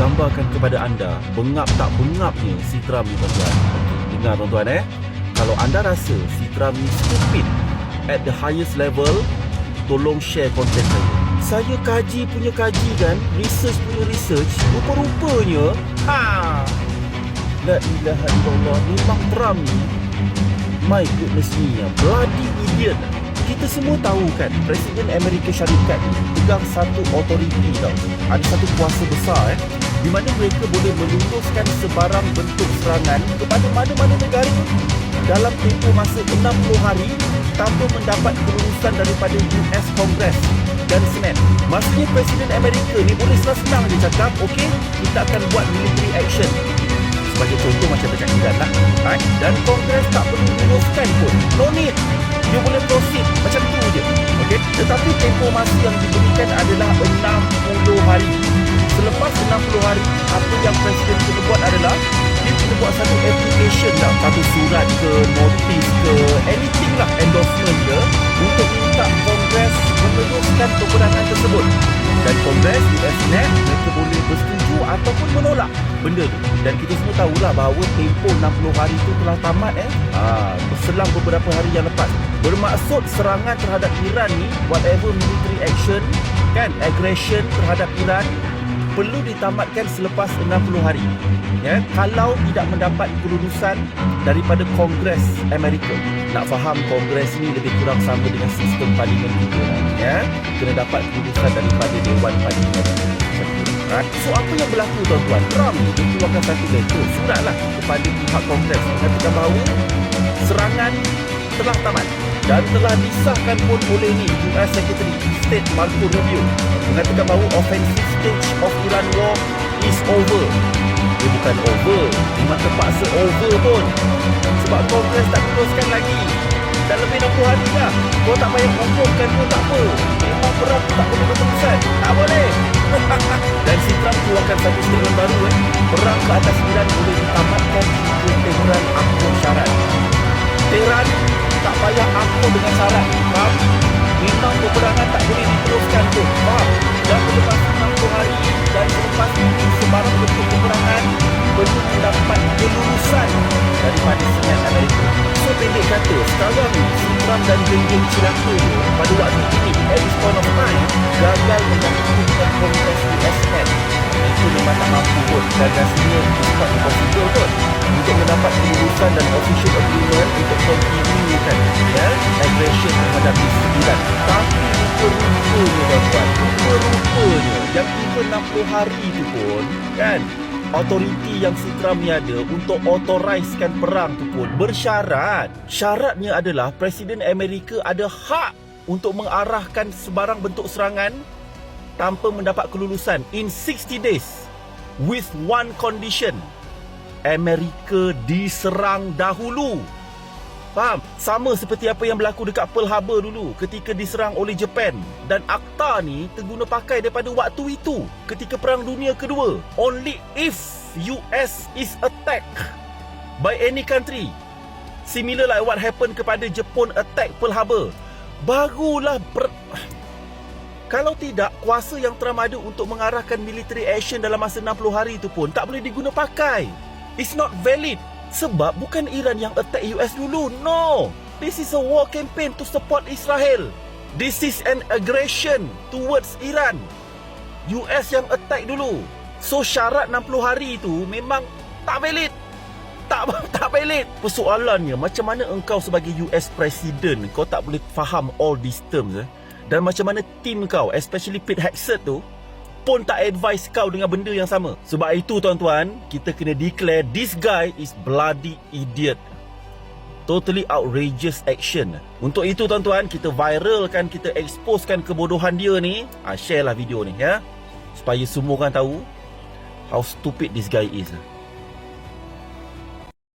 gambarkan kepada anda bengap tak bengapnya si Trump ni, tuan-tuan. Dengar tuan-tuan Kalau anda rasa si Trump ni stupid at the highest level, tolong share konten saya. Saya kaji punya kaji kan, research punya research, rupa-rupanya la ilaha illallah, memang Trump ni, my goodness me, bloody idiot. Kita semua tahu kan, Presiden Amerika Syarikat ni pegang satu authority tau. Ada satu kuasa besar di mana mereka boleh meluluskan sebarang bentuk serangan kepada mana-mana negara dalam tempoh masa 60 hari tanpa mendapat kelulusan daripada US Congress dan Senate. Maksudnya Presiden Amerika ni boleh senang dia cakap, okey, kita akan buat military action. Sebagai contoh macam dekat Iran lah. Dan Kongres tak perlu luluskan pun. No need. Dia boleh proceed macam tu je. Okay? Tetapi tempoh masa yang diberikan adalah 60 hari. Selepas 60 hari, apa yang Presiden kena buat adalah dia kena buat satu application lah, satu surat ke, notis ke, anything lah, endorsement ke, untuk minta Kongres meneruskan peperangan tersebut. Dan Kongres, US Senate, mereka boleh bersetuju ataupun menolak benda tu. Dan kita semua tahulah bahawa tempoh 60 hari itu telah tamat berselang beberapa hari yang lepas. Bermaksud serangan terhadap Iran ni, whatever military action kan, aggression terhadap Iran, perlu ditamatkan selepas 60 hari. Kalau tidak mendapat kelulusan daripada Kongres Amerika. Nak faham Kongres ni lebih kurang sama dengan sistem parlimen kita kena dapat kelulusan daripada Dewan Parlimen. So apa yang berlaku, tuan-tuan? Trump ni dia keluarkan satu letter, surat lah kepada pihak Kongres mengatakan bahawa serangan telah tamat dan telah disahkan pun oleh US Secretary State Marco Rubio, mengatakan bahawa offensive stage of Iran war is over. Dia bukan over, memang terpaksa over pun, sebab Kongres tak teruskan lagi. Dah lebih 60 hari dah. Kau tak payah umumkan pun tak apa. Memang perang tak boleh berterusan. Tak boleh. Dan si Trump keluarkan satu statement baru perang ke atas Iran boleh ditamatkan jika Tehran akur syarat. Tehran tak payah akur dengan syarat. Faham? Memang peperangan tak boleh diteruskan tu. Faham? Dan selepas 60 hari dan selepas ini sebarang bentuk peperangan perlu mendapat kelulusan daripada Senat Amerika. So pendek kata, sekarang ni Trump dan geng-geng celaka tu pada waktu ini, at this point of time, gagal menyatukan Kongres US Senate. Itu memang tak mampu pun. Gagasinya bukan impossible pun untuk mendapat kelulusan dan official agreement untuk continuekan aggression terhadap Iran. Tapi rupa-rupanya, tuan-tuan, rupa-rupanya yang tiba 60 hari tu pun kan, autoriti yang si Trump ni ada untuk authorizekan perang tu pun bersyarat. Syaratnya adalah Presiden Amerika ada hak untuk mengarahkan sebarang bentuk serangan tanpa mendapat kelulusan in 60 days with one condition. Amerika diserang dahulu. Faham? Sama seperti apa yang berlaku dekat Pearl Harbor dulu ketika diserang oleh Japan. Dan akta ni terguna pakai daripada waktu itu ketika Perang Dunia Kedua. Only if US is attacked by any country, similar like what happened kepada Jepun attack Pearl Harbor, barulah kalau tidak, kuasa yang Trump ada untuk mengarahkan military action dalam masa 60 hari itu pun tak boleh diguna pakai. It's not valid. Sebab bukan Iran yang attack US dulu. No. This is a war campaign to support Israel. This is an aggression towards Iran. US yang attack dulu. So syarat 60 hari itu memang tak valid. Tak valid. Persoalannya, macam mana engkau sebagai US President kau tak boleh faham all these terms dan macam mana tim kau, especially Pete Hegseth tu, pun tak advise kau dengan benda yang sama. Sebab itu, tuan-tuan, kita kena declare this guy is bloody idiot. Totally outrageous action. Untuk itu, tuan-tuan, kita viralkan, kita exposekan kebodohan dia ni. Share lah video ni supaya semua orang tahu how stupid this guy is.